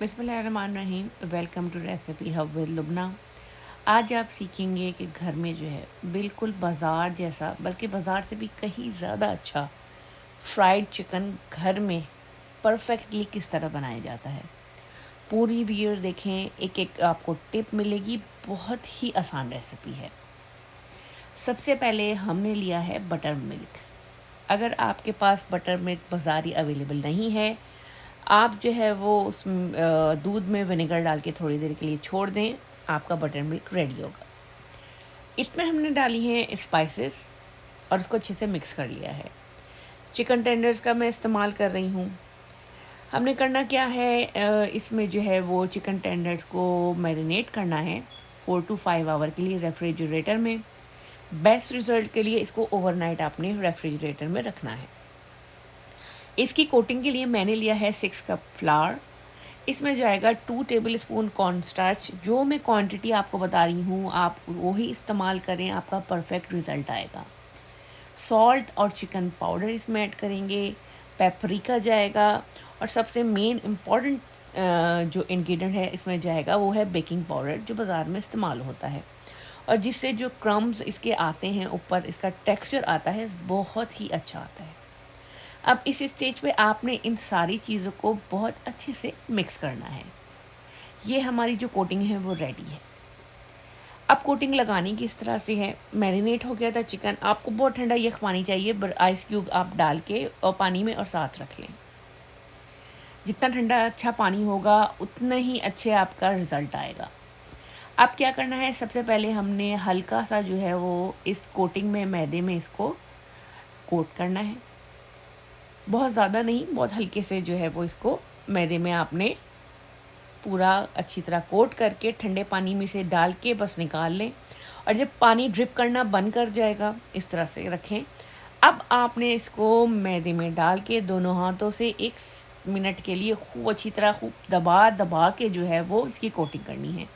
बिस्मिल्लाहिर्रहमानिर्रहीम। Welcome to recipe hub with Lubna. आज आप सीखेंगे कि घर में जो है बिल्कुल बाज़ार जैसा, बल्कि बाज़ार से भी कहीं ज़्यादा अच्छा फ्राइड चिकन घर में परफेक्टली किस तरह बनाया जाता है। पूरी वीडियो देखें, एक एक आपको टिप मिलेगी। बहुत ही आसान रेसिपी है। सबसे पहले हमने लिया है बटर मिल्क। अगर आपके पास बटर मिल्क बाज़ारी अवेलेबल नहीं है, आप जो है वो उस दूध में विनेगर डाल के थोड़ी देर के लिए छोड़ दें, आपका बटर मिल्क रेडी होगा। इसमें हमने डाली हैं स्पाइसेस और उसको अच्छे से मिक्स कर लिया है। चिकन टेंडर्स का मैं इस्तेमाल कर रही हूँ। हमने करना क्या है, इसमें जो है वो चिकन टेंडर्स को मैरिनेट करना है 4 to 5 आवर के लिए रेफ्रिजरेटर में। बेस्ट रिज़ल्ट के लिए इसको ओवरनाइट आपने रेफ्रिजरेटर में रखना है। इसकी कोटिंग के लिए मैंने लिया है 6 कप फ्लावर। इसमें जाएगा 2 टेबल स्पून कॉर्नस्टार्च। जो मैं क्वांटिटी आपको बता रही हूँ, आप वही इस्तेमाल करें, आपका परफेक्ट रिज़ल्ट आएगा। सॉल्ट और चिकन पाउडर इसमें ऐड करेंगे। पेपरिका जाएगा। और सबसे मेन इम्पॉर्टेंट जो इंग्रेडिएंट है इसमें जाएगा वो है बेकिंग पाउडर, जो बाज़ार में इस्तेमाल होता है और जिससे जो क्रम्स इसके आते हैं ऊपर, इसका टेक्सचर आता है, बहुत ही अच्छा आता है। अब इस स्टेज पे आपने इन सारी चीज़ों को बहुत अच्छे से मिक्स करना है। ये हमारी जो कोटिंग है वो रेडी है। अब कोटिंग लगानी किस तरह से है, मैरिनेट हो गया था चिकन, आपको बहुत ठंडा ये खवानी चाहिए, आइस क्यूब आप डाल के और पानी में और साथ रख लें। जितना ठंडा अच्छा पानी होगा उतना ही अच्छे आपका रिज़ल्ट आएगा। अब क्या करना है, सबसे पहले हमने हल्का सा जो है वो इस कोटिंग में, मैदे में इसको कोट करना है। बहुत ज़्यादा नहीं, बहुत हल्के से जो है वो इसको मैदे में आपने पूरा अच्छी तरह कोट करके ठंडे पानी में से डाल के बस निकाल लें। और जब पानी ड्रिप करना बंद कर जाएगा, इस तरह से रखें। अब आपने इसको मैदे में डाल के दोनों हाथों से 1 मिनट के लिए खूब अच्छी तरह खूब दबा दबा के जो है वो इसकी कोटिंग करनी है।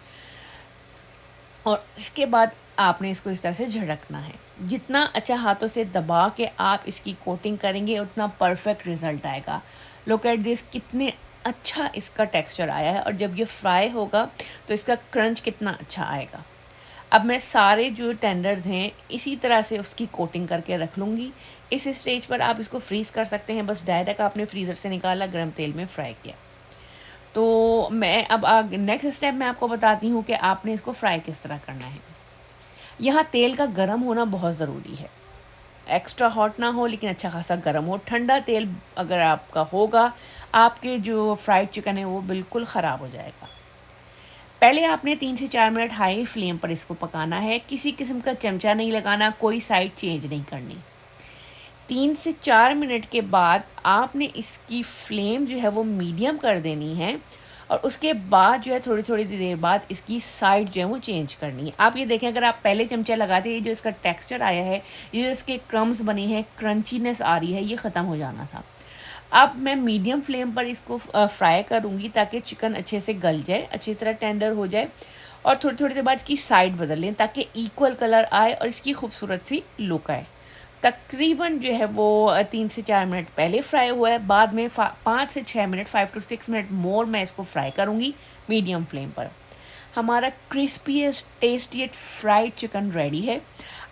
और इसके बाद आपने इसको इस तरह से झड़कना है। जितना अच्छा हाथों से दबा के आप इसकी कोटिंग करेंगे उतना परफेक्ट रिज़ल्ट आएगा। लुक एट दिस, कितने अच्छा इसका टेक्सचर आया है और जब ये फ्राई होगा तो इसका क्रंच कितना अच्छा आएगा। अब मैं सारे जो टेंडर्स हैं इसी तरह से उसकी कोटिंग करके रख लूँगी। इस स्टेज पर आप इसको फ्रीज़ कर सकते हैं। बस डायरेक्ट आपने फ्रीज़र से निकाला, गर्म तेल में फ्राई किया। तो मैं अब नेक्स्ट स्टेप मैं आपको बताती हूँ कि आपने इसको फ्राई किस तरह करना है। यहाँ तेल का गर्म होना बहुत ज़रूरी है। एक्स्ट्रा हॉट ना हो लेकिन अच्छा खासा गर्म हो। ठंडा तेल अगर आपका होगा, आपके जो फ्राइड चिकन है वो बिल्कुल ख़राब हो जाएगा। पहले आपने 3 से 4 मिनट हाई फ्लेम पर इसको पकाना है। किसी किस्म का चमचा नहीं लगाना, कोई साइड चेंज नहीं करनी। 3 से 4 मिनट के बाद आपने इसकी फ्लेम जो है वो मीडियम कर देनी है और उसके बाद जो है थोड़ी थोड़ी देर बाद इसकी साइड जो है वो चेंज करनी है। आप ये देखें, अगर आप पहले चमचा लगाते, ये जो इसका टेक्सचर आया है, ये जो इसके क्रम्स बने हैं, क्रंचीनेस आ रही है, ये ख़त्म हो जाना था। अब मैं मीडियम फ्लेम पर इसको फ्राई करूँगी ताकि चिकन अच्छे से गल जाए, अच्छी तरह टेंडर हो जाए। और थोड़ी थोड़ी देर बाद इसकी साइड बदल लें ताकि इक्वल कलर आए और इसकी खूबसूरत सी लुक आए। तकरीबन जो है वो 3 से 4 मिनट पहले फ्राई हुआ है। बाद में 5 से 6 मिनट, 5 to 6 मिनट मोर मैं इसको फ्राई करूँगी मीडियम फ्लेम पर। हमारा क्रिस्पीएस्ट टेस्टीएस्ट फ्राइड चिकन रेडी है।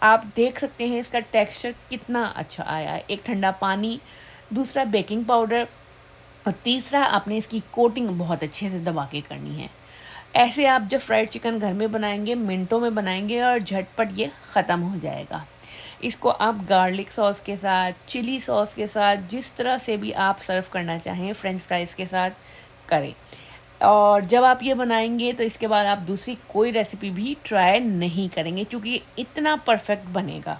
आप देख सकते हैं इसका टेक्सचर कितना अच्छा आया है। एक ठंडा पानी, दूसरा बेकिंग पाउडर और तीसरा आपने इसकी कोटिंग बहुत अच्छे से दबा के करनी है। ऐसे आप जब फ्राइड चिकन घर में बनाएंगे, मिनटों में बनाएंगे और झटपट ये ख़त्म हो जाएगा। इसको आप गार्लिक सॉस के साथ, चिली सॉस के साथ, जिस तरह से भी आप सर्व करना चाहें, फ्रेंच फ्राइज़ के साथ करें। और जब आप ये बनाएंगे तो इसके बाद आप दूसरी कोई रेसिपी भी ट्राई नहीं करेंगे, क्योंकि ये इतना परफेक्ट बनेगा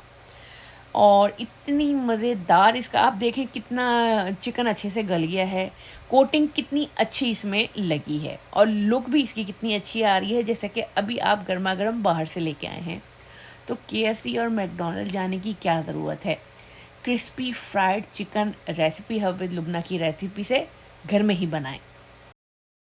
और इतनी मज़ेदार। इसका आप देखें कितना चिकन अच्छे से गल गया है, कोटिंग कितनी अच्छी इसमें लगी है और लुक भी इसकी कितनी अच्छी आ रही है, जैसे कि अभी आप गर्मा गर्म बाहर से लेके आए हैं। तो केएफसी और मैकडॉनल्ड जाने की क्या ज़रूरत है। Crispy fried chicken recipe hub with Lubna की रेसिपी से घर में ही बनाएं।